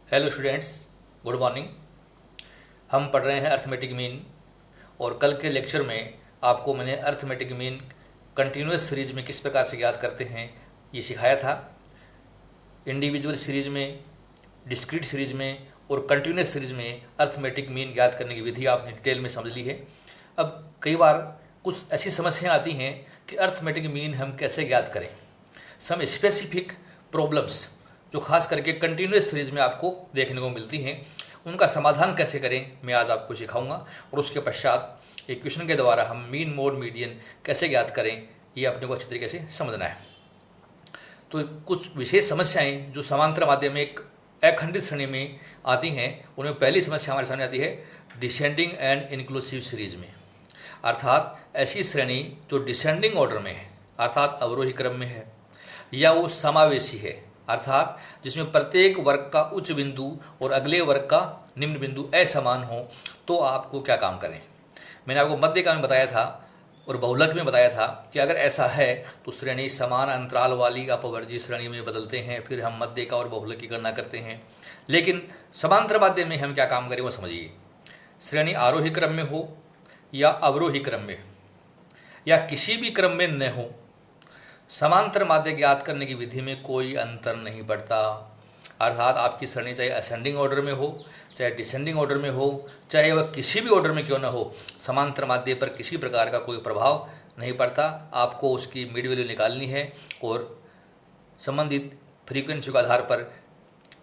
Hello students, good morning. हम पढ़ रहे हैं अर्थमेटिक मीन और कल के लेक्चर में आपको मैंने अर्थमेटिक मीन कंटिन्यूस सीरीज में किस प्रकार से ज्ञात करते हैं ये सिखाया था। इंडिविजुअल सीरीज में, डिस्क्रीट सीरीज में और कंटिन्यूस सीरीज में अर्थमेटिक मीन ज्ञात करने की विधि आपने डिटेल में समझ ली है। अब कई बार कुछ ऐसी समस्याएं आती हैं कि अर्थमेटिक मीन हम कैसे ज्ञात करें। सम स्पेसिफिक प्रॉब्लम्स जो खास करके कंटिन्यूस सीरीज में आपको देखने को मिलती हैं, उनका समाधान कैसे करें मैं आज आपको सिखाऊंगा। और उसके पश्चात एक क्वेश्चन के द्वारा हम मीन मोड मीडियन कैसे ज्ञात करें ये अपने को अच्छी तरीके से समझना है। तो कुछ विशेष समस्याएं जो समांतर माध्यम में एक अखंडित श्रेणी में आती हैं, उनमें पहली समस्या हमारे सामने आती है डिसेंडिंग एंड इंक्लूसिव सीरीज में। अर्थात ऐसी श्रेणी जो डिसेंडिंग ऑर्डर में है, अर्थात अवरोही क्रम में है, या वो समावेशी है, अर्थात जिसमें प्रत्येक वर्ग का उच्च बिंदु और अगले वर्ग का निम्न बिंदु असमान हो, तो आपको क्या काम करें। मैंने आपको मध्यिका में बताया था और बहुलक में बताया था कि अगर ऐसा है तो श्रेणी समान अंतराल वाली अपवर्जी श्रेणी में बदलते हैं, फिर हम मध्यिका और बहुलक की गणना करते हैं। लेकिन समांतर माध्यम में हम क्या काम करें वो समझिए। श्रेणी आरोही क्रम में हो या अवरोही क्रम में या किसी भी क्रम में न हो, समांतर माध्य ज्ञात करने की विधि में कोई अंतर नहीं पड़ता। अर्थात आपकी श्रेणी चाहे असेंडिंग ऑर्डर में हो, चाहे डिसेंडिंग ऑर्डर में हो, चाहे वह किसी भी ऑर्डर में क्यों ना हो, समांतर माध्य पर किसी प्रकार का कोई प्रभाव नहीं पड़ता। आपको उसकी मिड वैल्यू निकालनी है और संबंधित फ्रीक्वेंसी के आधार पर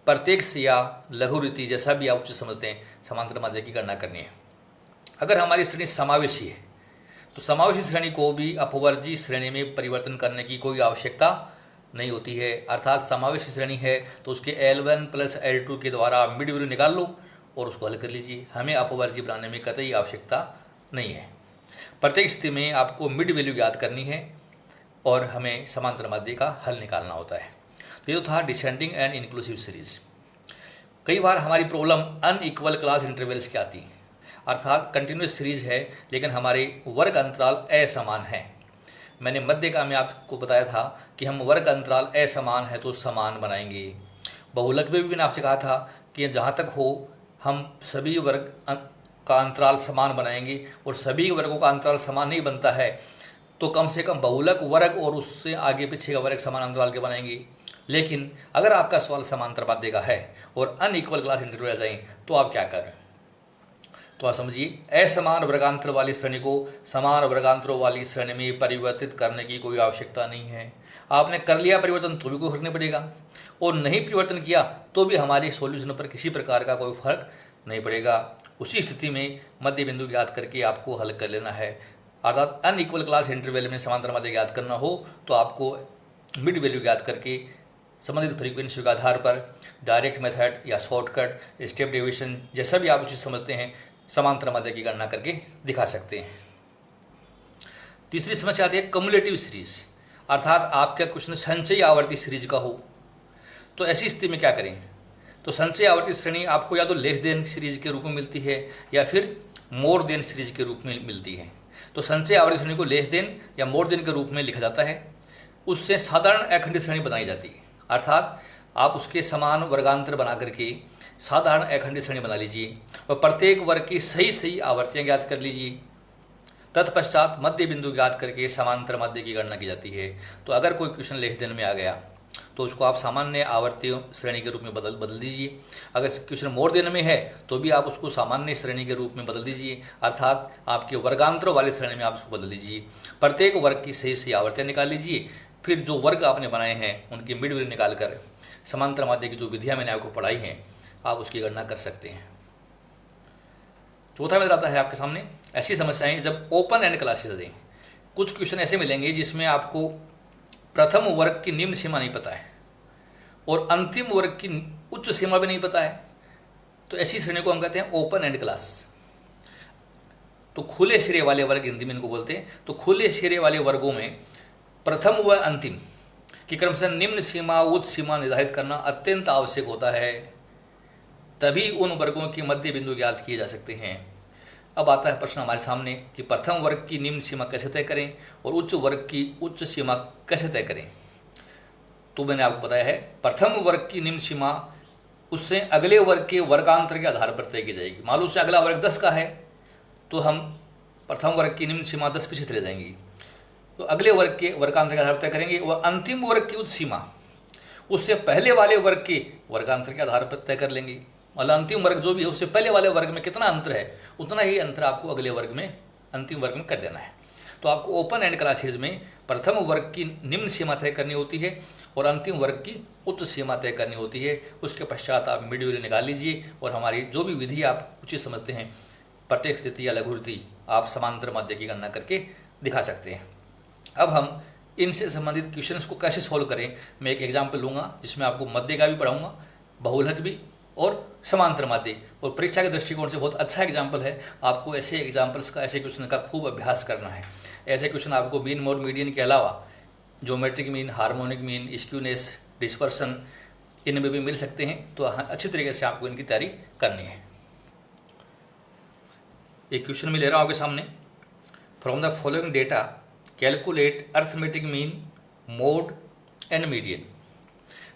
प्रत्यक्ष या लघु रीति जैसा भी आप उचित समझते हैं समांतर माध्य की गणना करनी है। अगर हमारी श्रेणी समावेशी है तो समावेशी श्रेणी को भी अपवर्जी श्रेणी में परिवर्तन करने की कोई आवश्यकता नहीं होती है। अर्थात समावेशी श्रेणी है तो उसके L1 + L2 के द्वारा मिड वैल्यू निकाल लो और उसको हल कर लीजिए। हमें अपवर्जी बनाने में कतई आवश्यकता नहीं है। प्रत्येक स्थिति में आपको मिड वैल्यू ज्ञात करनी है और हमें समांतर माध्य का हल निकालना होता है। तो ये था डिसेंडिंग एंड इंक्लूसिव सीरीज। कई बार हमारी प्रॉब्लम अनइक्वल क्लास इंटरवल्स की आती है, अर्थात कंटिन्यूस सीरीज है लेकिन हमारे वर्ग अंतराल असमान हैं। मैंने मध्यिका में आपको बताया था कि हम वर्ग अंतराल असमान है तो समान बनाएंगे। बहुलक में भी मैंने आपसे कहा था कि जहाँ तक हो हम सभी वर्ग का अंतराल समान बनाएंगे, और सभी वर्गों का अंतराल समान नहीं बनता है तो कम से कम बहुलक वर्ग और उससे आगे पीछे का वर्ग समान अंतराल के बनाएंगे। लेकिन अगर आपका सवाल समांतर माध्य का है और अनइक्वल क्लास इंटरवल आ जाए तो आप क्या करें। तो आप समझिए, असमान वर्गांतर वाली श्रेणी को समान वर्गांतरों वाली श्रेणी में परिवर्तित करने की कोई आवश्यकता नहीं है। आपने कर लिया परिवर्तन तो भी कोई फर्क नहीं पड़ेगा, और नहीं परिवर्तन किया तो भी हमारे सॉल्यूशन पर किसी प्रकार का कोई फर्क नहीं पड़ेगा। उसी स्थिति में मध्य बिंदु ज्ञात करके आपको हल कर लेना है। अर्थात अनइक्वल क्लास इंटरवल में समांतर माध्य ज्ञात करना हो तो आपको मिड वैल्यू ज्ञात करके संबंधित फ्रीक्वेंसी के आधार पर डायरेक्ट मेथड या शॉर्टकट, स्टेप डेविएशन जैसा भी आप उचित समझते हैं समांतर माध्य की गणना करके दिखा सकते हैं। तीसरी समस्या आती है कम्युलेटिव सीरीज। अर्थात आपका क्वेश्चन संचयी आवर्ती सीरीज का हो तो ऐसी स्थिति में क्या करें। तो संचयी आवर्ती श्रेणी आपको या तो लेस देन सीरीज के रूप में मिलती है या फिर मोर देन सीरीज के रूप में मिलती है। तो संचयी आवर्ती श्रेणी को लेस देन या मोर देन के रूप में लिखा जाता है। उससे साधारण अखंडित श्रेणी बनाई जाती है। अर्थात आप उसके समान वर्गांतर बना करके साधारण अखंडित श्रेणी बना लीजिए और प्रत्येक वर्ग की सही आवर्तियाँ ज्ञात कर लीजिए। तत्पश्चात मध्य बिंदु ज्ञात करके समांतर माध्य की गणना की जाती है। तो अगर कोई क्वेश्चन लेस देन में आ गया तो उसको आप सामान्य आवर्ती श्रेणी के रूप में बदल दीजिए। अगर क्वेश्चन मोर देन में है तो भी आप उसको सामान्य श्रेणी के रूप में बदल दीजिए, अर्थात आपके वर्गांतरों वाली श्रेणी में आप उसको बदल दीजिए। प्रत्येक वर्ग की सही आवर्तियाँ निकाल लीजिए, फिर जो वर्ग आपने बनाए हैं उनकी मिड वैल्यू निकाल कर समांतर माध्य की जो विधियाँ मैंने आपको पढ़ाई हैं आप उसकी गणना कर सकते हैं। चौथा मेरा आता है आपके सामने ऐसी समस्याएं जब ओपन एंड क्लासेस दें। कुछ क्वेश्चन ऐसे मिलेंगे जिसमें आपको प्रथम वर्ग की निम्न सीमा नहीं पता है और अंतिम वर्ग की उच्च सीमा भी नहीं पता है, तो ऐसी श्रेणी को हम कहते हैं ओपन एंड क्लास। तो खुले सिरे वाले वर्ग हिंदी में इनको बोलते हैं। तो खुले सिरे वाले वर्गों में प्रथम व अंतिम की क्रम से निम्न सीमा उच्च सीमा निर्धारित करना अत्यंत आवश्यक होता है, तभी उन वर्गों के मध्य बिंदु ज्ञात किए जा सकते हैं। अब आता है प्रश्न हमारे सामने कि प्रथम वर्ग की निम्न सीमा कैसे तय करें और उच्च वर्ग की उच्च सीमा कैसे तय करें। तो मैंने आपको बताया है प्रथम वर्ग की निम्न सीमा उससे अगले वर्ग के वर्गांतर के आधार पर तय की जाएगी। मान लो उससे अगला वर्ग 10 का है तो हम प्रथम वर्ग की निम्न सीमा 10 पीछे चले जाएंगी, तो अगले वर्ग के वर्गांतर के आधार पर तय करेंगे। वह अंतिम वर्ग की उच्च सीमा उससे पहले वाले वर्ग के वर्गांतर के आधार पर तय कर लेंगे। मतलब अंतिम वर्ग जो भी है उससे पहले वाले वर्ग में कितना अंतर है उतना ही अंतर आपको अगले वर्ग में, अंतिम वर्ग में कर देना है। तो आपको ओपन एंड क्लासेज में प्रथम वर्ग की निम्न सीमा तय करनी होती है और अंतिम वर्ग की उच्च सीमा तय करनी होती है। उसके पश्चात आप मिड वैल्यू निकाल लीजिए और हमारी जो भी विधि आप उचित समझते हैं, प्रत्येक स्थिति या लघुवृत्ति, आप समांतर माध्य की गणना करके दिखा सकते हैं। अब हम इनसे संबंधित क्वेश्चंस को कैसे सॉल्व करें, मैं एक एग्जाम्पल लूँगा जिसमें आपको मध्य का भी पढ़ाऊँगा, बहुलक भी और समांतर माध्य, और परीक्षा के दृष्टिकोण से बहुत अच्छा एग्जाम्पल है। आपको ऐसे एग्जाम्पल्स का, ऐसे क्वेश्चन का खूब अभ्यास करना है। ऐसे क्वेश्चन आपको मीन, मोड, मीडियन के अलावा geometric mean, harmonic mean, skewness, dispersion, इनमें भी मिल सकते हैं। तो अच्छी तरीके से आपको इनकी तैयारी करनी है। एक क्वेश्चन में ले रहा हूँ आपके सामने, from the following data calculate arithmetic mean, mode and median.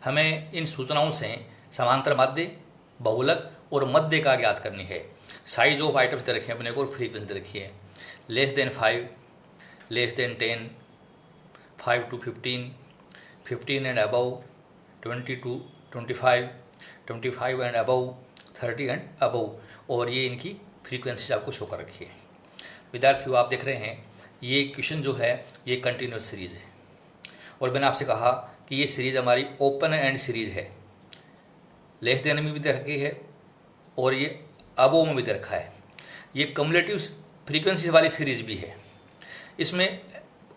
हमें इन सूचनाओं से समांतर माध्य, बहुलक और मध्य का ज्ञात करनी है। साइज ऑफ आइटम्स दे रखी है अपने को, फ्रीक्वेंसी दे रखी है, less than 5, less than 10, 5 to 15, 15 and above, 20 to 25, 25 and above, 30 and above, और ये इनकी फ्रीक्वेंसी आपको शो कर रखी है। विद्यार्थियों आप देख रहे हैं ये क्वेश्चन जो है ये कंटिन्यूस सीरीज है, और मैंने आपसे कहा कि ये सीरीज हमारी ओपन एंड सीरीज है। लेस देन में भी दे रखी है और ये अबव में भी दे रखा है। ये कम्युलेटिव फ्रीक्वेंसी वाली सीरीज भी है। इसमें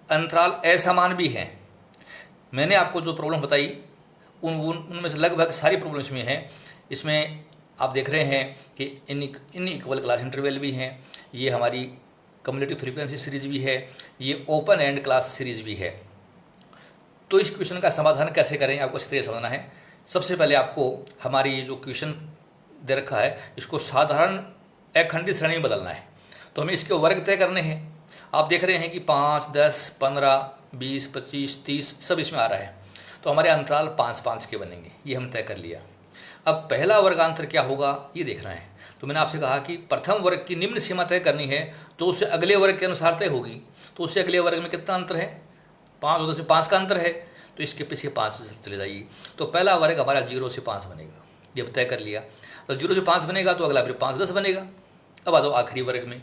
अंतराल असमान भी हैं। मैंने आपको जो प्रॉब्लम बताई उनमें से लगभग सारी प्रॉब्लम्स में हैं। इसमें आप देख रहे हैं कि इन इक्वल क्लास इंटरवल भी हैं, ये हमारी कम्युलेटिव फ्रीक्वेंसी सीरीज भी है, ये ओपन एंड क्लास सीरीज भी है। तो इस क्वेश्चन का समाधान कैसे करें आपको इस तरह समझना है। सबसे पहले आपको हमारी ये जो क्वेश्चन दे रखा है इसको साधारण अखंडित श्रेणी में बदलना है। तो हमें इसके वर्ग तय करने हैं। आप देख रहे हैं कि 5, 10, 15, 20, 25, 30 सब इसमें आ रहा है। तो हमारे अंतराल 5-5 के बनेंगे, ये हम तय कर लिया। अब पहला वर्गांतर क्या होगा ये देखना है। तो मैंने आपसे कहा कि प्रथम वर्ग की निम्न सीमा तय करनी है जो उससे अगले वर्ग के अनुसार तय होगी। तो उससे अगले वर्ग में कितना अंतर है, 5 और 10 में 5 का अंतर है, तो इसके पीछे 5 से चले जाइए। तो पहला वर्ग हमारा 0 से 5 बनेगा, जब तय कर लिया। तो 0 से 5 बनेगा तो अगला फिर 5, 10 बनेगा। अब आ जाओ आखिरी वर्ग में,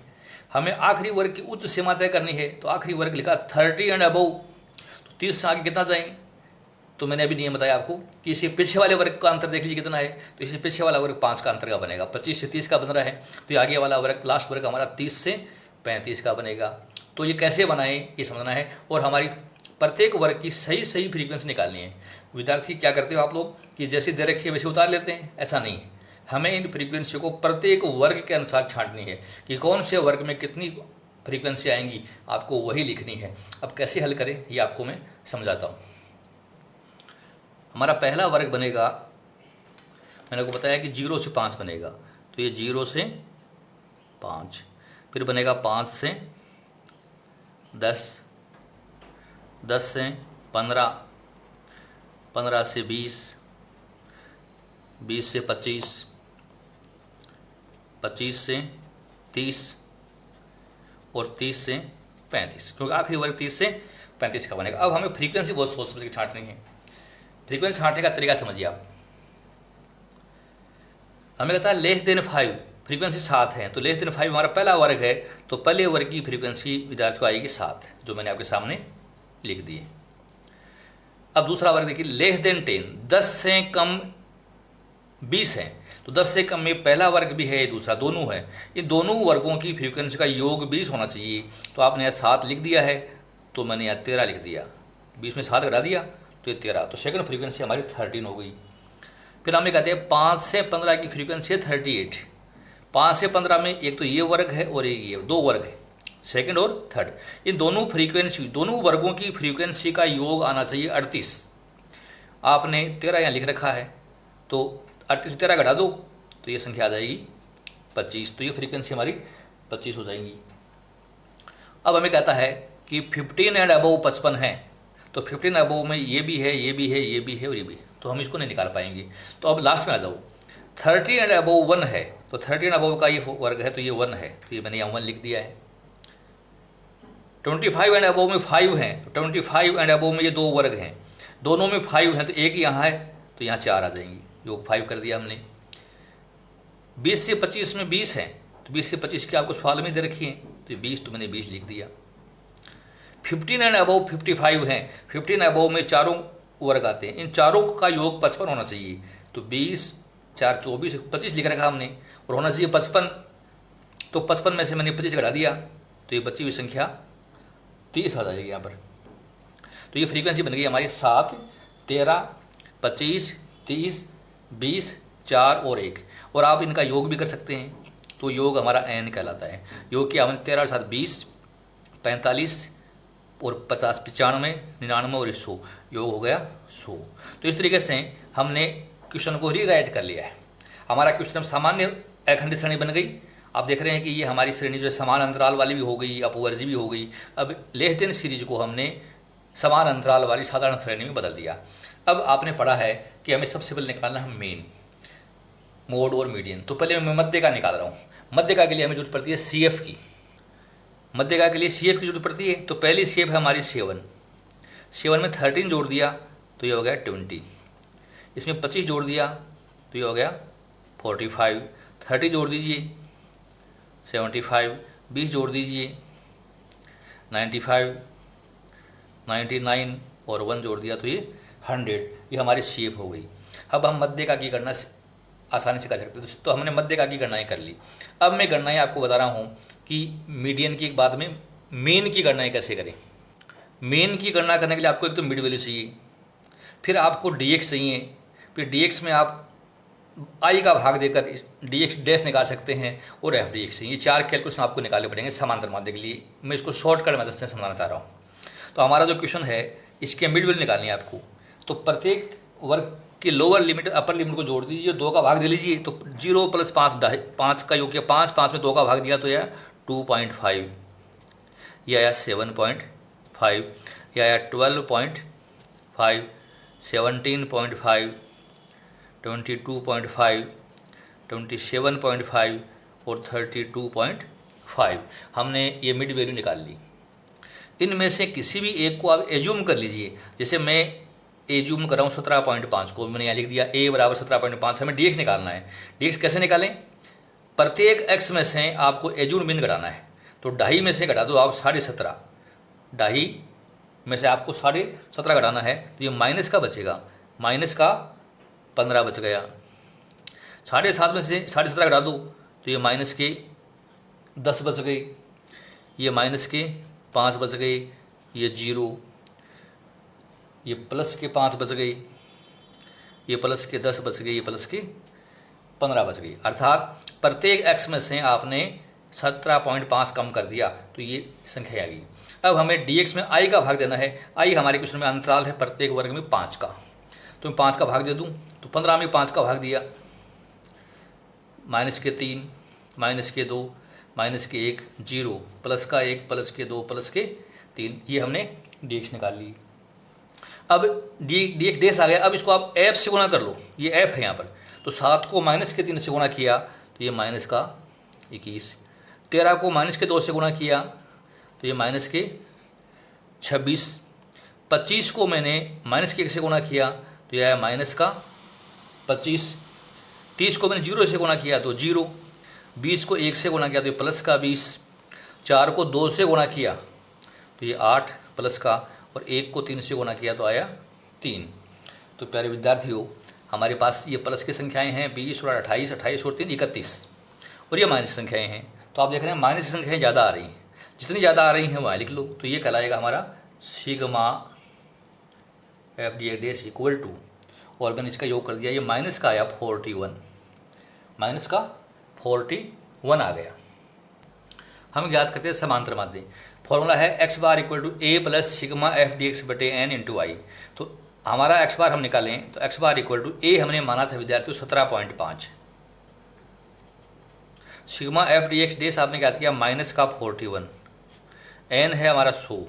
हमें आखिरी वर्ग की उच्च सीमा तय करनी है। तो आखिरी वर्ग लिखा 30 एंड अबव, तो 30 से आगे कितना जाएंगे। तो मैंने अभी नियम बताया आपको कि इसके पीछे वाले वर्ग का अंतर देख लीजिए कितना है। तो इससे पीछे वाला वर्ग 5 का अंतर का बनेगा, 25 से 30 का बन रहा है। तो ये आगे वाला वर्ग, लास्ट वर्ग हमारा 30 से 35 का बनेगा। तो ये कैसे बनाएं ये समझना है, और हमारी प्रत्येक वर्ग की सही फ्रीक्वेंसी निकालनी है। विद्यार्थी क्या करते हो आप लोग कि जैसे दे रखी है वैसे उतार लेते हैं, ऐसा नहीं है। हमें इन फ्रीक्वेंसी को प्रत्येक वर्ग के अनुसार छांटनी है कि कौन से वर्ग में कितनी फ्रीक्वेंसी आएंगी, आपको वही लिखनी है। अब कैसे हल करें ये आपको मैं समझाता हूँ। हमारा पहला वर्ग बनेगा, मैंने आपको बताया कि 0 से 5 बनेगा। तो ये 0 से 5, फिर बनेगा 5 से 10, 10 से 15, 15 से 20, 20 से 25, 25 से 30 और 30 से 35, क्योंकि आखिरी वर्ग 30 से 35 का बनेगा। अब हमें फ्रीक्वेंसी बहुत सोच समझ के छांटनी है। फ्रीक्वेंसी छांटने का तरीका समझिए आप। हमें कहता है लेस देन 5, फ्रीक्वेंसी 7 है। तो लेस देन 5 हमारा पहला वर्ग है, तो पहले वर्ग की फ्रीक्वेंसी विद्यार्थी को आएगी 7, जो मैंने आपके सामने लिख दी है। अब दूसरा वर्ग देखिए, लेस देन 10, 10 से कम 20 है। तो 10 से कम में पहला वर्ग भी है, दूसरा, दोनों है। ये दोनों वर्गों की फ्रीक्वेंसी का योग 20 होना चाहिए। तो आपने यहाँ 7 लिख दिया है, तो मैंने यहाँ 13 लिख दिया। 20 में 7 घटा दिया तो ये 13। तो सेकंड फ्रीक्वेंसी हमारी 13 हो गई। फिर हमें कहते हैं 5 से 15 की फ्रीक्वेंसी है 38। 5 से 15 में एक तो ये वर्ग है और एक ये, 2 वर्ग है, सेकंड और थर्ड। इन दोनों फ्रीक्वेंसी, दोनों वर्गों की फ्रीक्वेंसी का योग आना चाहिए 38। आपने 13 यहाँ लिख रखा है, तो 38 में 13 घटा दो तो ये संख्या आ जाएगी 25। तो ये फ्रीक्वेंसी हमारी 25 हो जाएंगी। अब हमें कहता है कि 15 एंड अबव 55 है। तो 15 अबव में ये भी है, ये भी है, ये भी है और ये भी है, तो हम इसको नहीं निकाल पाएंगे। तो अब लास्ट में आ जाओ, 30 एंड अबोव 1 है, तो 30 एंड अबोव का ये वर्ग है, तो ये 1 है, तो ये मैंने यहाँ 1 लिख दिया है। 25 एंड अबोव में 5 हैं, तो 25 एंड अबोव में ये 2 वर्ग हैं, दोनों में 5 हैं, तो एक यहाँ है, तो यहाँ 4 आ जाएंगी, योग 5 कर दिया हमने। 20 से 25 में 20 हैं, तो 20 से 25 की आपको सवाल में दे रखी है, तो 20 तो मैंने 20 लिख दिया। 15 एंड अबोव 55 हैं, 15 अबोव में चारों वर्ग आते हैं, इन चारों का योग 55 होना चाहिए, तो 20 4 24 25 लिख रखा हमने, और होना चाहिए 55, तो 55 में से मैंने 25 घटा दिया, तो ये बची हुई संख्या 30 आ जाएगी यहाँ पर। तो ये फ्रीक्वेंसी बन गई हमारी 7 13 25 30 20 4 और 1, और आप इनका योग भी कर सकते हैं, तो योग हमारा n कहलाता है। योग किया हमने 13 और 7 20 45 और 50 95 99 और 100, योग हो गया 100। तो इस तरीके से हमने क्वेश्चन को रीराइट कर लिया है। हमारा क्वेश्चन सामान्य अखंडित श्रेणी बन गई। आप देख रहे हैं कि ये हमारी श्रेणी जो है समान अंतराल वाली भी हो गई, अपवर्जी भी हो गई। अब लेस देन सीरीज को हमने समान अंतराल वाली साधारण श्रेणी में बदल दिया। अब आपने पढ़ा है कि हमें सबसे पहले निकालना है मीन, मोड और मीडियन। तो पहले मैं मध्य का निकाल रहा हूँ। मध्य का के लिए हमें जरूरत पड़ती है CF की, मध्य का के लिए CF की जरूरत पड़ती है। तो पहली CF है हमारी 7 में 13 जोड़ दिया तो ये हो गया 20, इसमें 25 जोड़ दिया तो ये हो गया 45, 30 जोड़ दीजिए 75, 20 जोड़ दीजिए 95, 99 और 1 जोड़ दिया तो ये 100। ये हमारी CF हो गई। अब हम मध्य का की गणना आसानी से कर सकते हैं, तो हमने मध्य का की गणनाएँ कर ली। अब मैं गणनाएँ आपको बता रहा हूँ कि मीडियन की एक बाद में मेन की गणनाएँ कैसे करें। मेन की गणना करने के लिए आपको एक तो मिड वैल्यू चाहिए, फिर आपको DX चाहिए, फिर DX में आप I का भाग देकर DX डैश निकाल सकते हैं, और FDX चाहिए। ये 4 कैलकुलेशन आपको निकालने पड़ेंगे समांतर माध्य के लिए। मैं इसको शॉर्टकट मेथड से समझाना चाह रहा हूँ। तो हमारा जो क्वेश्चन है इसके मिड वैल्यू निकालनी है आपको। तो प्रत्येक वर्ग की लोअर लिमिट अपर लिमिट को जोड़ दीजिए, 2 का भाग दे लीजिए, तो 0 + 5 5 का योग किया, 5 5 में 2 का भाग दिया तो यह 2.5, यह आया 7.5, यह आया 12.5, 17.5, 22.5, 27.5 और 32.5। हमने ये मिड वैल्यू निकाल ली। इनमें से किसी भी एक को आप एज्यूम कर लीजिए। जैसे मैं एज्यूम कर रहा हूँ 17.5 को, मैंने यहाँ लिख दिया a बराबर 17.5। हमें DX निकालना है। DX कैसे निकालें? प्रत्येक x में से आपको एज्यूम मीन घटाना है। तो 2.5 में से घटा दो आप 17.5, 2.5 में से आपको 17.5 घटाना है, तो ये माइनस का बचेगा, माइनस का 15 बच गया। 7.5 में से 17.5 घटा दो तो ये माइनस के 10 बच गई, ये माइनस के 5 बच गई, ये 0, ये प्लस के 5 बच गई, ये प्लस के 10 बच गई, ये प्लस के 15 बच गई। अर्थात प्रत्येक x में से आपने 17.5 कम कर दिया तो ये संख्या आ गई। अब हमें DX में I का भाग देना है। I हमारे क्वेश्चन में अंतराल है प्रत्येक वर्ग में 5 का, तो मैं 5 का भाग दे दूं, तो 15 में 5 का भाग दिया, माइनस के 3, माइनस के 2, माइनस के 1, 0, प्लस का 1, प्लस के 2, प्लस के 3। ये हमने DX निकाल ली। अब DX डैश आ गया। अब इसको आप F से गुणा कर लो, ये F है यहाँ पर। तो 7 को माइनस के 3 से गुणा किया तो ये माइनस का 21, 13 को माइनस के 2 से गुणा किया तो ये माइनस के 26, 25 को मैंने माइनस के 1 से गुणा किया तो यह आया माइनस का 25, 30 को मैंने 0 से गुणा किया तो 0, 20 को 1 से गुणा किया तो ये प्लस का 20, 4 को 2 से गुणा किया तो ये 8 प्लस का, और 1 को 3 से गुणा किया तो आया 3। तो प्यारे विद्यार्थियों, हमारे पास ये प्लस की संख्याएं हैं 20 और 28, 28 और 3 31, और ये माइनस संख्याएं हैं। तो आप देख रहे हैं माइनस की संख्याएं ज़्यादा आ रही हैं, जितनी ज़्यादा आ रही हैं वहाँ लिख लो। तो ये कहलाएगा हमारा sigma FDX dash equal to, और मैंने इसका योग कर दिया, ये माइनस का आया 41, माइनस का 41 आ गया। हम याद करते हैं समांतर माध्य। फॉर्मूला है x bar equal to a plus sigma FDX बटे n इंटू आई। तो हमारा x बार हम निकालें तो x bar equal to a हमने माना था विद्यार्थियों 17.5, सिग्मा FDX डैश आपने क्या किया माइनस का 41, n है हमारा 100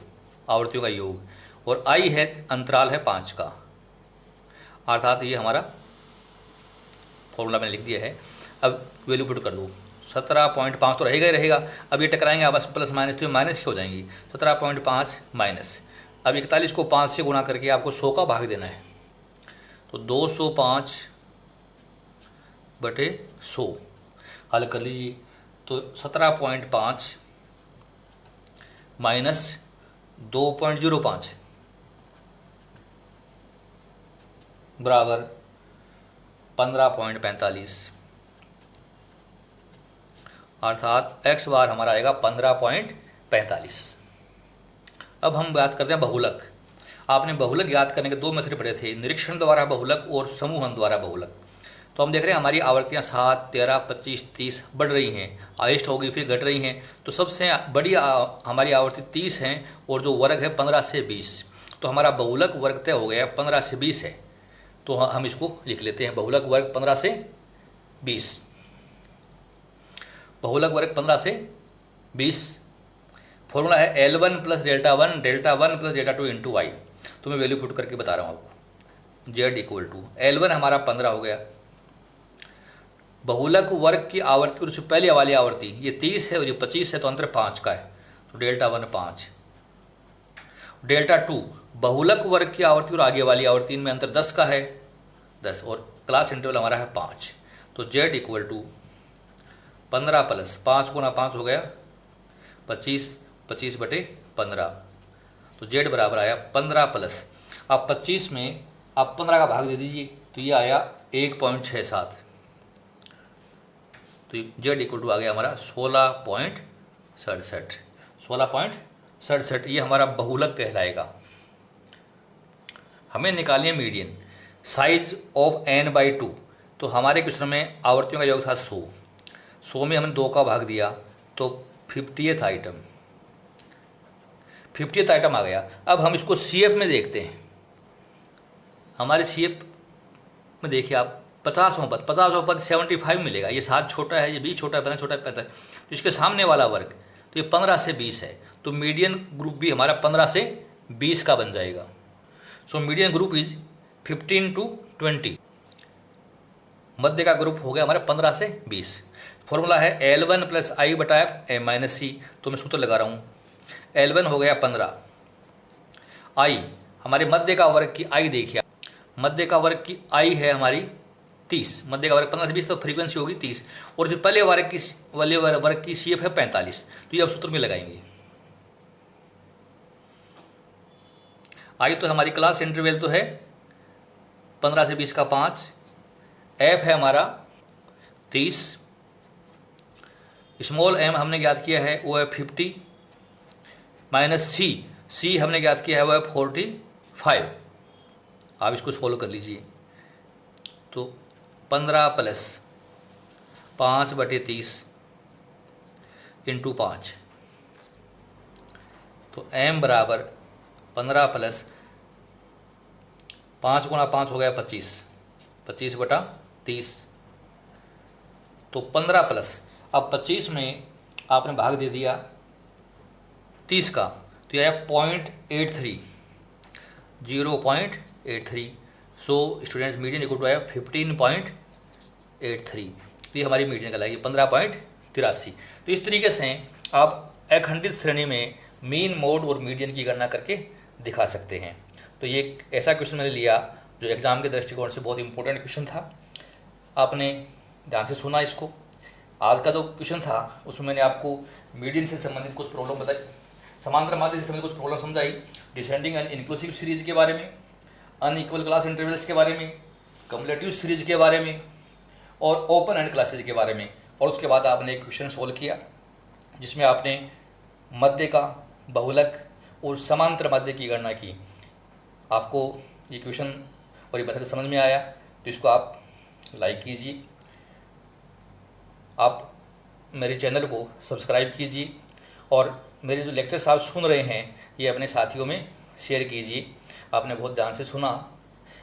आवृत्तियों का योग, और i है अंतराल है 5 का, अर्थात ये हमारा फॉर्मूला मैंने लिख दिया है। अब वैल्यू पुट कर दो, 17.5 तो रहेगा ही रहेगा। अब ये टकराएंगे आपस में प्लस माइनस, तो माइनस की हो जाएंगी, 17.5 माइनस। अब 41 को 5 से गुणा करके आपको 100 का भाग देना है, तो 205 बटे 100 हल कर लीजिए। तो 17.5 माइनस 2.05 बराबर 15.45, अर्थात x बार हमारा आएगा 15.45। अब हम बात करते हैं बहुलक। आपने बहुलक याद करने के दो मेथड पढ़े थे, निरीक्षण द्वारा बहुलक और समूहन द्वारा बहुलक। तो हम देख रहे हैं हमारी आवर्तियाँ 7, 13, 25, 30 बढ़ रही हैं, हाइस्ट होगी फिर घट रही हैं। तो सबसे बड़ी हमारी आवर्ती 30 हैं और जो वर्ग है 15 से 20। तो हमारा बहुलक वर्ग तय हो गया 15 से 20 है। तो हम इसको लिख लेते हैं, बहुलक वर्ग 15 से 20। बहुलक वर्ग 15 से 20 फॉर्मूला है L1 plus delta one plus delta two into Y. तो मैं वैल्यू पुट करके बता रहा हूँ आपको। Z इक्वल टू L1 हमारा 15 हो गया, बहुलक वर्ग की आवर्ती और उससे पहले वाली आवर्ती ये 30 है और ये 25 है, तो अंतर 5 का है, तो डेल्टा 1 5। डेल्टा 2 बहुलक वर्ग की आवर्ती और आगे वाली आवर्ती में अंतर 10 का है, 10, और क्लास इंटरवल हमारा है 5। तो Z इक्वल टू 15 प्लस 5 गुना 5 हो गया 25, 25 बटे 15। तो Z बराबर आया 15 प्लस, अब 25 में आप 15 का भाग दे दीजिए, तो ये आया 1.67। तो Z इक्वल टू आ गया हमारा 16.67। 16.67 ये हमारा बहुलक कहलाएगा। हमें निकालिए मीडियन, साइज ऑफ n/2। तो हमारे क्वेश्चन में आवर्तियों का योग था 100, 100 में हमने 2 का भाग दिया तो 50th आइटम, 50th आइटम आ गया। अब हम इसको CF में देखते हैं। हमारे CF में देखिए आप 50वां पद, 50वां पद 75 मिलेगा। ये 7 छोटा है, ये 20 छोटा है, 15 छोटा है, 45। तो इसके सामने वाला वर्ग तो ये 15 से 20 है, तो मीडियन ग्रुप भी हमारा 15 से 20 का बन जाएगा। So median group is 15 to 20। मध्य का ग्रुप हो गया हमारा 15 से 20। फॉर्मूला है L1 प्लस आई बटा एफ माइनस सी। तो मैं सूत्र लगा रहा हूँ, L1 हो गया 15, आई हमारे मध्य का वर्ग की आई देखिए, मध्य का वर्ग की आई है हमारी 30, मध्य का वर्ग 15 से 20, तो फ्रीक्वेंसी होगी 30, और जो पहले वर्ग की CF है 45। तो ये अब सूत्र में लगाएंगे। आई तो हमारी क्लास इंटरवल तो है 15 से 20 का 5, एफ है हमारा 30, स्मॉल m हमने ज्ञात किया है वो है 50, माइनस सी हमने ज्ञात किया है वो है 45। आप इसको सोल्व कर लीजिए। तो 15 प्लस 5 बटे 30 इंटू 5, तो m बराबर 15 प्लस 5 गुणा 5 हो गया 25, 25 बटा 30। तो 15 प्लस, अब 25 में आपने भाग दे दिया 30 का, तो यह आया 0.83, 0.83। So students median equal to आया 15.83। तो ये हमारी मीडियन कहलाएगी 15.83। तो इस तरीके से आप अखंडित श्रेणी में मीन, मोड और मीडियन की गणना करके दिखा सकते हैं। तो ये एक ऐसा क्वेश्चन मैंने लिया जो एग्ज़ाम के दृष्टिकोण से बहुत इंपॉर्टेंट क्वेश्चन था। आपने ध्यान से सुना इसको। आज का जो क्वेश्चन था उसमें मैंने आपको मीडियन से संबंधित कुछ प्रॉब्लम बताई, समांतर माध्य से संबंधित कुछ प्रॉब्लम समझाई, डिसेंडिंग एंड इंक्लूसिव सीरीज के बारे में, अनइक्वल क्लास इंटरवल्स के बारे में, कम्युलेटिव सीरीज के बारे में और ओपन एंड क्लासेज के बारे में। और उसके बाद आपने एक क्वेश्चन सोल्व किया जिसमें आपने मध्य का, बहुलक और समांतर मध्य की गणना की। आपको ये क्वेश्चन और ये मेथड समझ में आया तो इसको आप लाइक कीजिए, आप मेरे चैनल को सब्सक्राइब कीजिए और मेरे जो लेक्चर्स आप सुन रहे हैं ये अपने साथियों में शेयर कीजिए। आपने बहुत ध्यान से सुना,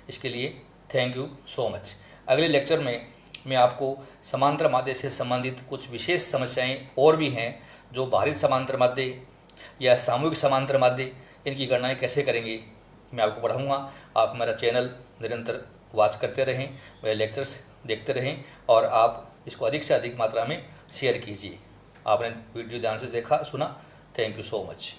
इसके लिए थैंक यू सो मच। अगले लेक्चर में मैं आपको समांतर माध्य से संबंधित कुछ विशेष समस्याएं और भी हैं जो भारित समांतर माध्य या सामूहिक समांतर माध्य, इनकी गणनाएं कैसे करेंगे मैं आपको पढ़ाऊँगा। आप मेरा चैनल निरंतर वॉच करते रहें, मेरे लेक्चर्स देखते रहें और आप इसको अधिक से अधिक मात्रा में शेयर कीजिए। आपने वीडियो ध्यान से देखा सुना, थैंक यू सो मच।